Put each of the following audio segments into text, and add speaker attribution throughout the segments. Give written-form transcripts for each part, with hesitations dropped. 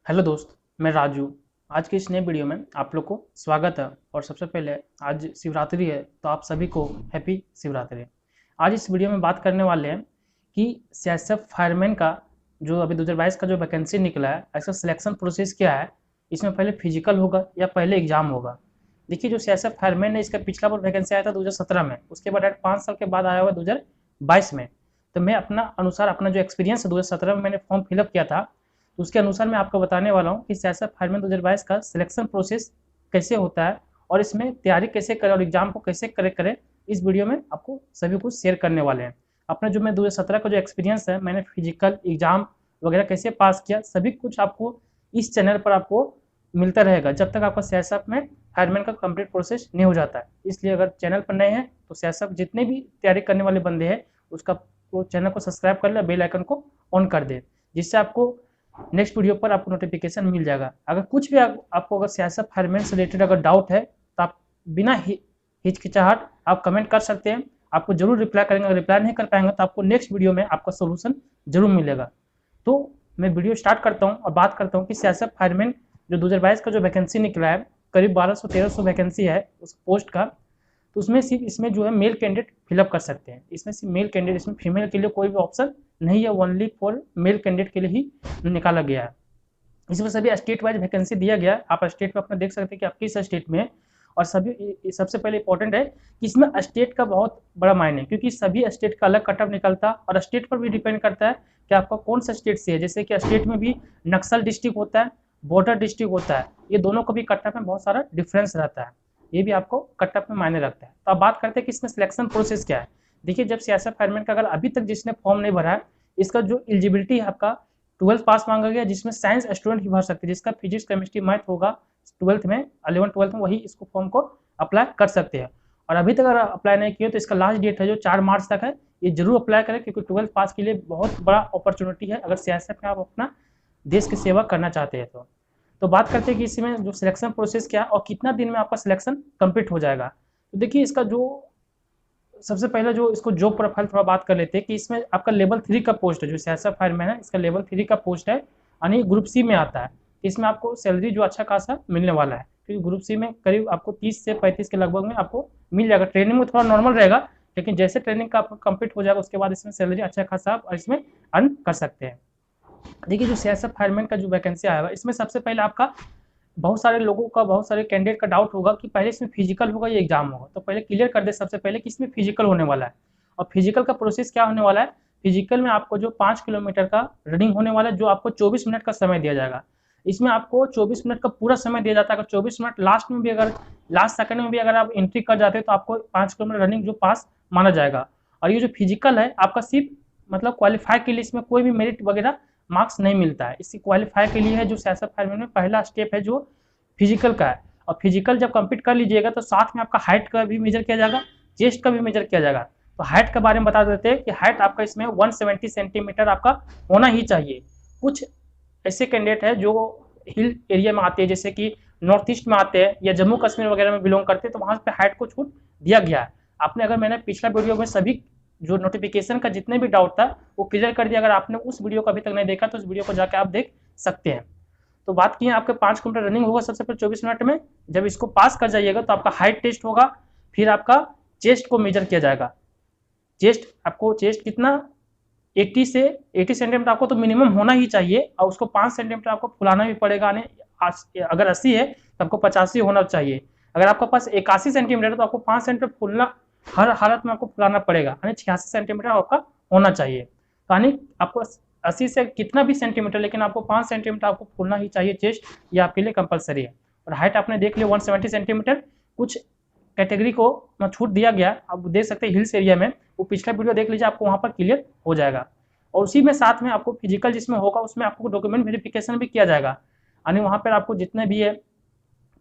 Speaker 1: Hello दोस्त, मैं राजू। आज के इस नए वीडियो में आप लोग को स्वागत है। और सबसे पहले आज शिवरात्रि है, तो आप सभी को हैप्पी शिवरात्रि। आज इस वीडियो में बात करने वाले हैं कि सीएसएफ फायरमैन का जो अभी 2022 का जो वैकेंसी निकला है, ऐसा सिलेक्शन प्रोसेस क्या है, इसमें पहले फिजिकल होगा या पहले एग्जाम होगा। देखिए, जो सीएसएफ फायरमैन है, इसका पिछला बार वैकेंसी आया था 2017 में, उसके बाद 5 साल के बाद आया हुआ 2022 में। तो मैं अपना अनुसार अपना जो एक्सपीरियंस है 2017 में मैंने फॉर्म फिलअप किया था, तो उसके अनुसार मैं आपको बताने वाला हूँ कि सीएसएफ फायरमैन 2022 का सिलेक्शन प्रोसेस कैसे होता है और इसमें तैयारी कैसे करें और एग्जाम को कैसे करें। इस वीडियो में आपको सभी कुछ शेयर करने वाले हैं। अपना जो मैं 2017 का जो एक्सपीरियंस है, मैंने फिजिकल एग्जाम वगैरह कैसे पास किया, सभी कुछ आपको इस चैनल पर आपको मिलता रहेगा जब तक आपका सीएसएफ में फायरमैन का कंप्लीट प्रोसेस नहीं हो जाता है। इसलिए अगर चैनल पर नए हैं तो सीएसएफ जितने भी तैयारी करने वाले बंदे हैं उसका चैनल को सब्सक्राइब कर ले, बेल आइकन को ऑन कर दे, जिससे आपको नेक्स्ट वीडियो पर आपको नोटिफिकेशन मिल जाएगा। अगर कुछ भी आपको अगर सीएसएफ फायरमैन से रिलेटेड अगर डाउट है तो आप बिना हिचकिचाहट आप कमेंट कर सकते हैं, आपको जरूर रिप्लाई करेंगे। अगर रिप्लाई नहीं कर पाएंगे तो आपको नेक्स्ट वीडियो में आपका सोल्यूशन जरूर मिलेगा। तो मैं वीडियो स्टार्ट करता हूँ और बात करता हूँ कि सीएसएफ फायरमैन जो 2022 का जो वैकेंसी निकला है, करीब 1200-1300 वैकेंसी है उस पोस्ट का। तो उसमें सिर्फ इसमें जो है मेल कैंडिडेट फिलअप कर सकते हैं। इसमें सिर्फ मेल कैंडिडेट, इसमें फीमेल के लिए कोई भी ऑप्शन नहीं है, ओनली फॉर मेल कैंडिडेट के लिए ही निकाला गया है। इसमें सभी स्टेट वाइज वैकेंसी दिया गया है। आप स्टेट में अपना देख सकते हैं कि आप किस स्टेट में है। और सभी सबसे पहले इंपॉर्टेंट है कि इसमें स्टेट का बहुत बड़ा मायने है, क्योंकि सभी स्टेट का अलग कटअप निकलता है और स्टेट पर भी डिपेंड करता है कि आपका कौन सा स्टेट से है। जैसे कि स्टेट में भी नक्सल डिस्ट्रिक्ट होता है, बॉर्डर डिस्ट्रिक्ट होता है, ये दोनों को भी कटअप में बहुत सारा डिफरेंस रहता है, ये भी आपको कटअप में मायने रखता है। तो अब बात करते हैं कि इसमें सिलेक्शन प्रोसेस क्या है। देखिए, जब सीएसएफ फायरमैन का अगर अभी तक जिसने फॉर्म नहीं भरा है, इसका जो एलिजिबिलिटी है आपका 12th पास मांगा गया, जिसमें साइंस स्टूडेंट ही भर सकते हैं, जिसका फिजिक्स केमिस्ट्री मैथ होगा 12th में, 11th-12th में, वही इसको फॉर्म को अप्लाई कर सकते हैं। और अभी तक अगर अप्लाई नहीं किए तो इसका लास्ट डेट है जो 4 मार्च तक है, ये जरूर अप्लाई करें, क्योंकि 12th पास के लिए बहुत बड़ा अपॉर्चुनिटी है अगर सीएसएफ में आप अपना देश की सेवा करना चाहते हैं तो बात करते हैं कि इसमें जो सिलेक्शन प्रोसेस क्या है और कितना दिन में आपका सिलेक्शन कंप्लीट हो जाएगा। तो देखिए, इसका जो सबसे पहले जो इसको जॉब प्रोफाइल थोड़ा बात कर लेते हैं कि इसमें आपका लेवल 3 का पोस्ट है, जो सीएसएफ फायरमैन है इसका लेवल 3 का पोस्ट है, यानी ग्रुप सी में आता है। इसमें आपको सैलरी जो अच्छा खासा मिलने वाला है, क्योंकि ग्रुप सी में करीब आपको 30 से 35 के लगभग में आपको मिल जाएगा। ट्रेनिंग में थोड़ा नॉर्मल रहेगा, लेकिन जैसे ट्रेनिंग का आपका कंप्लीट हो जाएगा उसके बाद इसमें सैलरी अच्छा खासा आप इसमें अर्न कर सकते हैं। देखिए, जो सीएसएफ फायरमैन का जो वैकेंसी आया हुआ, इसमें सबसे पहले आपका बहुत सारे लोगों का, बहुत सारे कैंडिडेट का डाउट होगा कि पहले इसमें फिजिकल होगा या एग्जाम होगा। तो पहले क्लियर कर दे सबसे पहले कि इसमें फिजिकल होने वाला है। और फिजिकल का प्रोसेस क्या होने वाला है, फिजिकल में आपको जो 5 किलोमीटर का रनिंग होने वाला है, जो आपको 24 मिनट का समय दिया जाएगा। इसमें आपको 24 मिनट का पूरा समय दिया जाता है। अगर 24 मिनट लास्ट में भी, अगर लास्ट सेकंड में भी अगर आप एंट्री कर जाते हैं तो आपको 5 किलोमीटर रनिंग जो पास माना जाएगा। और ये जो फिजिकल है आपका सिर्फ मतलब क्वालिफाई के लिए, इसमें कोई भी मेरिट वगैरह मार्क्स नहीं मिलता है। इसकी क्वालिफाई के लिए है जो सीएसएफ फायरमैन में पहला स्टेप है जो फिजिकल का है। और फिजिकल जब कंप्लीट कर लीजिएगा तो साथ में आपका हाइट का भी मेजर किया जाएगा, चेस्ट का भी मेजर किया जाएगा। तो हाइट के बारे में बता देते हैं कि हाइट आपका इसमें 170 सेंटीमीटर आपका होना ही चाहिए। कुछ ऐसे कैंडिडेट है जो हिल एरिया में आते हैं, जैसे कि नॉर्थ ईस्ट में आते हैं या जम्मू कश्मीर वगैरह में बिलोंग करते हैं, तो वहाँ पे हाइट को छूट दिया गया है। आपने अगर मैंने पिछला वीडियो में सभी जो नोटिफिकेशन का जितने भी डाउट था वो क्लियर कर दिया। अगर आपने उस वीडियो को अभी तक नहीं देखा तो उस वीडियो को जाकर आप देख सकते हैं। तो बात की आपके 5 किलोमीटर रनिंग होगा सबसे पहले 24 मिनट में। जब इसको पास कर जाइएगा तो आपका हाइट टेस्ट होगा, फिर आपका चेस्ट को मेजर किया जाएगा। चेस्ट आपको कितना 80 सेंटीमीटर आपको तो मिनिमम होना ही चाहिए, और उसको 5 सेंटीमीटर आपको फुलाना भी पड़ेगा। अगर 80 है तो आपको 85 होना चाहिए। अगर आपके पास 81 सेंटीमीटर है तो आपको 5 सेंटीमीटर फुलना हर हालत में आपको फुलाना पड़ेगा, यानी 86 सेंटीमीटर आपका होना चाहिए। यानी आपको 80 से कितना भी सेंटीमीटर, लेकिन आपको 5 सेंटीमीटर आपको फुलना ही चाहिए चेस्ट, ये आपके लिए कंपलसरी है। और हाइट आपने देख लिया 170 सेंटीमीटर। कुछ कैटेगरी को छूट दिया गया, आप देख सकते हैं हिल्स एरिया में, वो पिछला वीडियो देख लीजिए, आपको वहाँ पर क्लियर हो जाएगा। और उसी में साथ में आपको फिजिकल जिसमें होगा उसमें आपको डॉक्यूमेंट वेरिफिकेशन भी किया जाएगा, यानी वहाँ पर आपको जितने भी है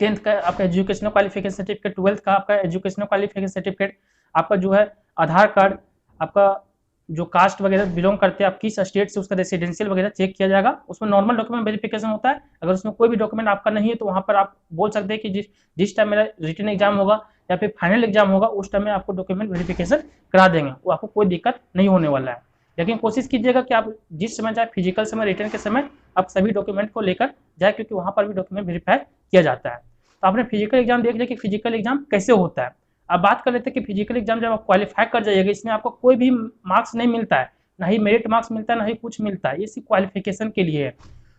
Speaker 1: 10th का आपका एजुकेशनल क्वालिफिकेशन सर्टिफिकेट, 12th का आपका एजुकेशनल क्वालिफिकेशन सर्टिफिकेट, आपका जो है आधार कार्ड, आपका जो कास्ट वगैरह बिलोंग करते हैं आप किस स्टेट से, उसका रेसिडेंशियल वगैरह चेक किया जाएगा। उसमें नॉर्मल डॉक्यूमेंट वेरिफिकेशन होता है। अगर उसमें कोई भी डॉक्यूमेंट आपका नहीं है तो वहाँ पर आप बोल सकते हैं कि जिस टाइम मेरा रिटन एग्जाम होगा या फिर फाइनल एग्जाम होगा उस टाइम में आपको डॉक्यूमेंट वेरिफिकेशन करा देंगे, वो आपको कोई दिक्कत नहीं होने वाला है। लेकिन कोशिश कीजिएगा कि आप जिस समय जाए फिजिकल समय रिटर्न के समय आप सभी डॉक्यूमेंट को लेकर जाए, क्योंकि वहाँ पर भी डॉक्यूमेंट वेरीफाई किया जाता है। तो आपने फिजिकल एग्जाम देख लिया कि फिजिकल एग्जाम कैसे होता है। अब बात कर लेते हैं कि फिजिकल एग्जाम जब आप क्वालिफाई कर जाइएगा, इसमें आपको कोई भी मार्क्स नहीं मिलता है, ना ही मेरिट मार्क्स मिलता है, ना ही कुछ मिलता है, ये सिर्फ क्वालिफिकेशन के लिए है।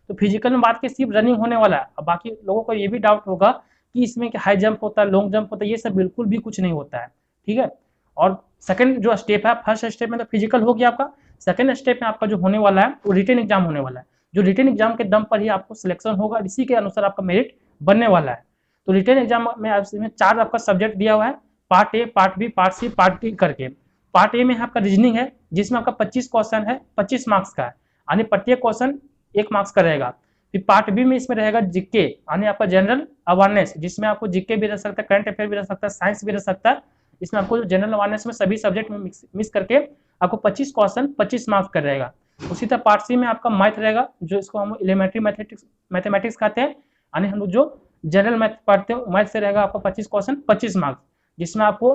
Speaker 1: तो फिजिकल में बात की सिर्फ रनिंग होने वाला है। अब बाकी लोगों को ये भी डाउट होगा कि इसमें हाई जंप होता है, लॉन्ग जंप होता है, ये सब बिल्कुल भी कुछ नहीं होता है, ठीक है। और सेकंड जो स्टेप है, फर्स्ट स्टेप में तो फिजिकल हो गया आपका, सेकंड स्टेप में आपका जो होने वाला है वो रिटन एग्जाम होने वाला है। जो रिटन एग्जाम के दम पर ही आपको सिलेक्शन होगा, इसी के अनुसार आपका मेरिट बनने वाला है। तो रिटन एग्जाम में इसमें 4 आपका सब्जेक्ट दिया हुआ है, part A, part B, part C, part D करके। पार्ट ए में आपका रीजनिंग है, जिसमें आपका 25 क्वेश्चन है, 25 मार्क्स का है, यानी प्रत्येक क्वेश्चन 1 मार्क्स का रहेगा। फिर पार्ट बी में इसमें रहेगा जीके, यानी आपका जनरल अवेयरनेस, जिसमें आपको जीके भी रह सकता है, करंट अफेयर भी रह सकता है, साइंस भी रह सकता है। इसमें आपको जनरल अवेयरनेस में सभी सब्जेक्ट में मिक्स करके आपको 25 क्वेश्चन 25 मार्क्स का रहेगा। उसी तरह पार्ट सी में आपका मैथ रहेगा, जो इसको हम एलिमेंट्री मैथमेटिक्स कहते हैं, यानी हम लोग जो जनरल मैथ पढ़ते हैं मैथ से रहेगा आपका 25 क्वेश्चन 25 मार्क्स, जिसमें आपको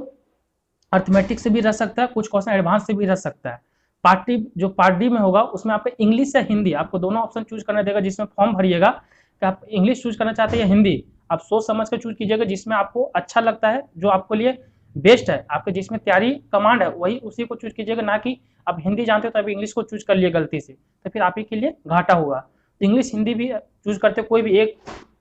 Speaker 1: अर्थमेटिक्स से भी रह सकता है, कुछ क्वेश्चन एडवांस से भी रह सकता है। पार्ट डी में होगा, उसमें आपका इंग्लिश या हिंदी, आपको दोनों ऑप्शन चूज करना देगा, जिसमें फॉर्म भरिएगा कि आप इंग्लिश चूज करना चाहते हैं या हिंदी। आप सोच समझ कर चूज कीजिएगा, जिसमें आपको अच्छा लगता है, जो आपके लिए बेस्ट है, आपके जिसमें तैयारी कमांड है वही उसी को चूज कीजिएगा, ना कि आप हिंदी जानते हो तो अभी इंग्लिश को चूज कर लिए गलती से, तो फिर आप ही के लिए घाटा होगा। तो इंग्लिश हिंदी भी चूज करते कोई भी एक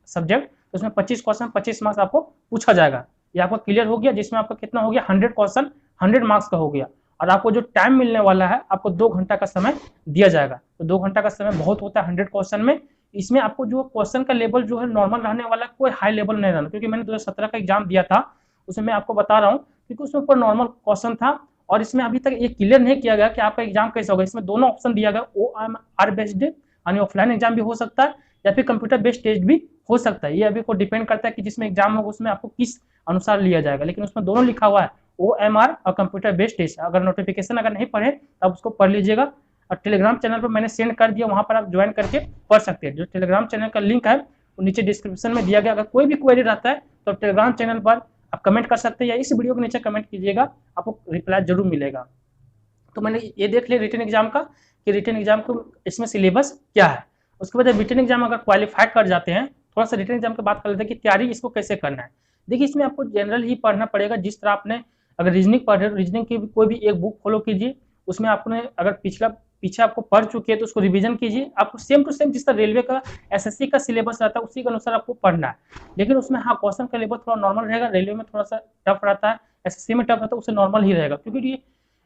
Speaker 1: सब्जेक्ट, तो उसमें 25 क्वेश्चन 25 मार्क्स आपको पूछा जाएगा। ये आपका क्लियर हो गया, जिसमें आपका कितना हो गया 100 क्वेश्चन 100 मार्क्स का हो गया। और आपको जो टाइम मिलने वाला है, आपको 2 घंटा का समय दिया जाएगा। तो 2 घंटा का समय बहुत होता है 100 क्वेश्चन में। इसमें आपको जो क्वेश्चन का लेवल जो है नॉर्मल रहने वाला, कोई हाई लेवल नहीं रहना, क्योंकि मैंने 2017 का एग्जाम दिया था, उसमें मैं आपको बता रहा हूँ, क्योंकि उसमें ऊपर नॉर्मल क्वेश्चन था। और इसमें अभी तक ये क्लियर नहीं किया गया कि आपका एग्जाम कैसा होगा। इसमें दोनों ऑप्शन दिया गया, OMR बेस्ड यानी ऑफलाइन एग्जाम भी हो सकता है, या फिर कंप्यूटर बेस्ड टेस्ट भी हो सकता है। ये अभी को डिपेंड करता है कि जिसमें एग्जाम होगा उसमें आपको किस अनुसार लिया जाएगा, लेकिन उसमें दोनों लिखा हुआ है, OMR और कंप्यूटर बेस्ड टेस्ट। अगर नोटिफिकेशन अगर नहीं पढ़े तब उसको पढ़ लीजिएगा। और टेलीग्राम चैनल पर मैंने सेंड कर दिया, वहाँ पर आप ज्वाइन करके पढ़ सकते हैं। जो टेलीग्राम चैनल का लिंक है वो नीचे डिस्क्रिप्शन में दिया गया। अगर कोई भी क्वेरी रहता है तो टेलीग्राम चैनल पर आप कमेंट कर सकते हैं, या इस वीडियो के नीचे कमेंट कीजिएगा, आपको रिप्लाई जरूर मिलेगा। तो मैंने ये देख लिया रिटन एग्जाम का, कि रिटन एग्जाम को इसमें सिलेबस क्या है। उसके बाद रिटन एग्जाम अगर क्वालिफाई कर जाते हैं, थोड़ा सा रिटन एग्जाम की बात कर लेते हैं कि तैयारी इसको कैसे करना है। देखिए, इसमें आपको जनरल ही पढ़ना पड़ेगा। जिस तरह आपने अगर रीजनिंग पढ़ रहे हो, रीजनिंग की कोई भी एक बुक फॉलो कीजिए, उसमें आपने अगर पीछे आपको पढ़ चुके हैं तो उसको रिवीजन कीजिए। आपको सेम टू सेम जिस तरह रेलवे का SSC का सिलेबस रहता है उसी के अनुसार आपको पढ़ना है। लेकिन उसमें हाँ, क्वेश्चन का लेवल थोड़ा नॉर्मल रहेगा। रेलवे में थोड़ा सा टफ रहता है, SSC में टफ रहता है, उससे नॉर्मल ही रहेगा, क्योंकि ये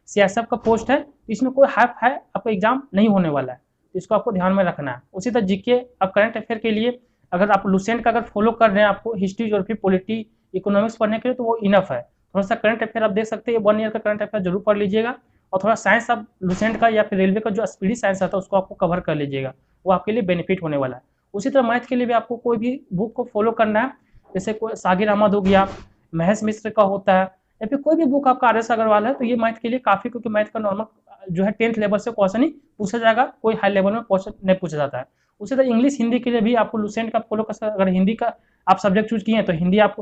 Speaker 1: CSF का पोस्ट है, तो इसमें कोई हाई आपका एग्जाम नहीं होने वाला है, तो इसको आपको ध्यान में रखना है। उसी तरह जीके अब करंट अफेयर के लिए अगर आप लुसेंट का अगर फॉलो कर रहे हैं, आपको हिस्ट्री, ज्योग्राफी, पॉलिटी, इकोनॉमिक्स पढ़ने के लिए, तो वो इनफ है। थोड़ा सा करंट अफेयर आप देख सकते हैं, 1 ईयर का करंट अफेयर जरूर पढ़ लीजिएगा। और थोड़ा साइंस आप लुसेंट का या फिर रेलवे का जो स्पीडी साइंस आता है उसको आपको कवर कर लीजिएगा, वो आपके लिए बेनिफिट होने वाला है। उसी तरह मैथ के लिए भी आपको कोई भी बुक को फॉलो करना है, जैसे कोई सागिर अहमद हो गया, महेश मिश्र का होता है, या फिर कोई भी बुक आपका RS अग्रवाल है, तो ये मैथ के लिए काफ़ी, क्योंकि मैथ का नॉर्मल जो है 10th लेवल से क्वेश्चन ही पूछा जाएगा, कोई हाई लेवल में क्वेश्चन नहीं पूछा जाता है। उसी तरह इंग्लिश हिंदी के लिए भी आपको लुसेंट का फॉलो कर सकते हैं। अगर हिंदी का आप सब्जेक्ट चूज किए हैं तो हिंदी आप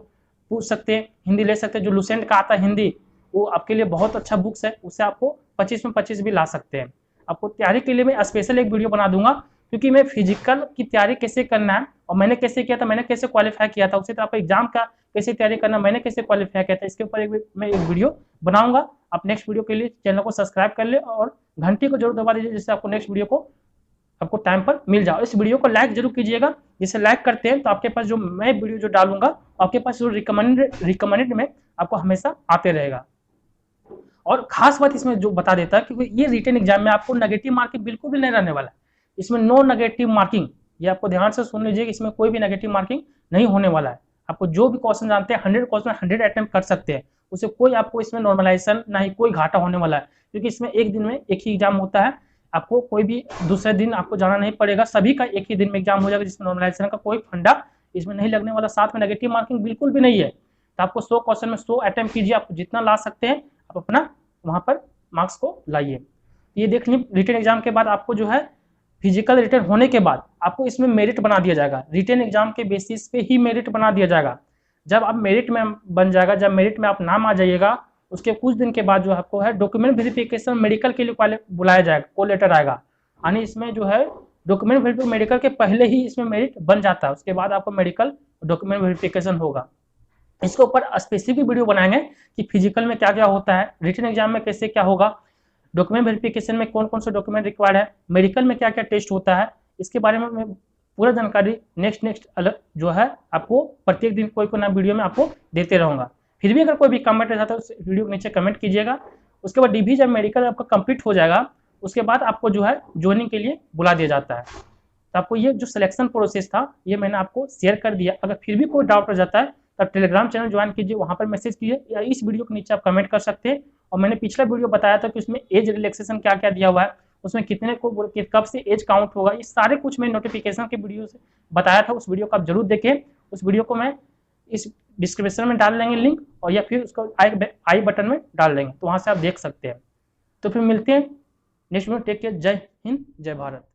Speaker 1: पूछ सकते हैं, हिंदी ले सकते हैं। जो लुसेंट का आता है हिंदी, वो आपके लिए बहुत अच्छा बुक्स है, उससे आपको 25 में 25 भी ला सकते हैं। आपको तैयारी के लिए मैं स्पेशल एक वीडियो बना दूंगा, क्योंकि मैं फिजिकल की तैयारी कैसे करना है और मैंने कैसे किया था, मैंने कैसे क्वालिफाई किया था, उसी तरह आपका एग्जाम का कैसे तैयारी करना, मैंने कैसे क्वालिफाई किया था, इसके ऊपर मैं एक वीडियो बनाऊंगा। आप नेक्स्ट वीडियो के लिए चैनल को सब्सक्राइब कर ले और घंटी को जरूर दबा दीजिए, जिससे आपको नेक्स्ट वीडियो को आपको टाइम पर मिल जाओ। इस वीडियो को लाइक जरूर कीजिएगा, जिसे लाइक करते हैं तो आपके पास जो मैं वीडियो जो डालूंगा आपके पास जो रिकमेंडेड में आपको हमेशा आते रहेगा। और खास बात इसमें जो बता देता है, क्योंकि ये रिटन एग्जाम में आपको नेगेटिव मार्किंग बिल्कुल भी नहीं रहने वाला है। इसमें नो नेगेटिव मार्किंग, ये आपको ध्यान से सुन लीजिए, इसमें कोई भी नेगेटिव मार्किंग नहीं होने वाला है। आपको जो भी क्वेश्चन जानते हैं 100 क्वेश्चन 100 अटेम्प्ट कर सकते हैं, उसे कोई आपको इसमें नॉर्मलाइजेशन ना ही कोई घाटा होने वाला है, क्योंकि इसमें एक दिन में एक ही एग्जाम होता है। आपको कोई भी दूसरे दिन आपको जाना नहीं पड़ेगा, सभी का एक ही दिन में एग्जाम हो जाएगा, जिसमें नॉर्मलाइजेशन का कोई फंडा इसमें नहीं लगने वाला। साथ में नेगेटिव मार्किंग बिल्कुल भी नहीं है। तो आपको 100 क्वेश्चन में 100 अटेम्प्ट कीजिए, आप जितना ला सकते हैं आप अपना वहाँ पर मार्क्स को लाइए। ये देख लीजिए, रिटन एग्जाम के बाद आपको जो है फिजिकल रिटर्न होने के बाद आपको इसमें मेरिट बना दिया जाएगा। रिटन एग्जाम के बेसिस पे ही मेरिट बना दिया जाएगा। जब आप मेरिट में बन जाएगा, जब मेरिट में आप नाम आ जाइएगा, उसके कुछ दिन के बाद जो आपको है डॉक्यूमेंट वेरिफिकेशन मेडिकल के लिए बुलाया जाएगा, कॉल लेटर आएगा। यानी इसमें जो है डॉक्यूमेंट वेरिफिकेशन मेडिकल के पहले ही इसमें मेरिट बन जाता है, उसके बाद आपको मेडिकल डॉक्यूमेंट वेरिफिकेशन होगा। इसके ऊपर स्पेसिफिक वीडियो बनाएंगे कि फिजिकल में क्या क्या होता है, रिटन एग्जाम में कैसे क्या होगा, डॉक्यूमेंट वेरिफिकेशन में कौन कौन से डॉक्यूमेंट रिक्वायर्ड है, मेडिकल में क्या क्या टेस्ट होता है, इसके बारे में मैं पूरा जानकारी नेक्स्ट अलग जो है आपको प्रत्येक दिन कोई नया वीडियो में आपको देते रहूँगा। फिर भी अगर कोई भी कमेंट रहता है तो उस वीडियो के नीचे कमेंट कीजिएगा। उसके बाद डीवी जब मेडिकल आपका कंप्लीट हो जाएगा उसके बाद आपको जो है ज्वाइनिंग के लिए बुला दिया जाता है। तो आपको ये जो सिलेक्शन प्रोसेस था ये मैंने आपको शेयर कर दिया। अगर फिर भी कोई डाउट रह जाता है तब टेलीग्राम चैनल ज्वाइन कीजिए, वहाँ पर मैसेज कीजिए या इस वीडियो के नीचे आप कमेंट कर सकते हैं। और मैंने पिछला वीडियो बताया था कि उसमें एज रिलैक्सेशन क्या क्या दिया हुआ है, उसमें कितने को कब से एज काउंट होगा, ये सारे कुछ मैं नोटिफिकेशन के वीडियो से बताया था। उस वीडियो को आप जरूर देखें। उस वीडियो को मैं इस डिस्क्रिप्शन में डाल देंगे लिंक, और या फिर उसको आई बटन में डाल देंगे, तो वहाँ से आप देख सकते हैं। तो फिर मिलते हैं नेक्स्ट वीडियो। टेक केयर, जय हिंद, जय भारत।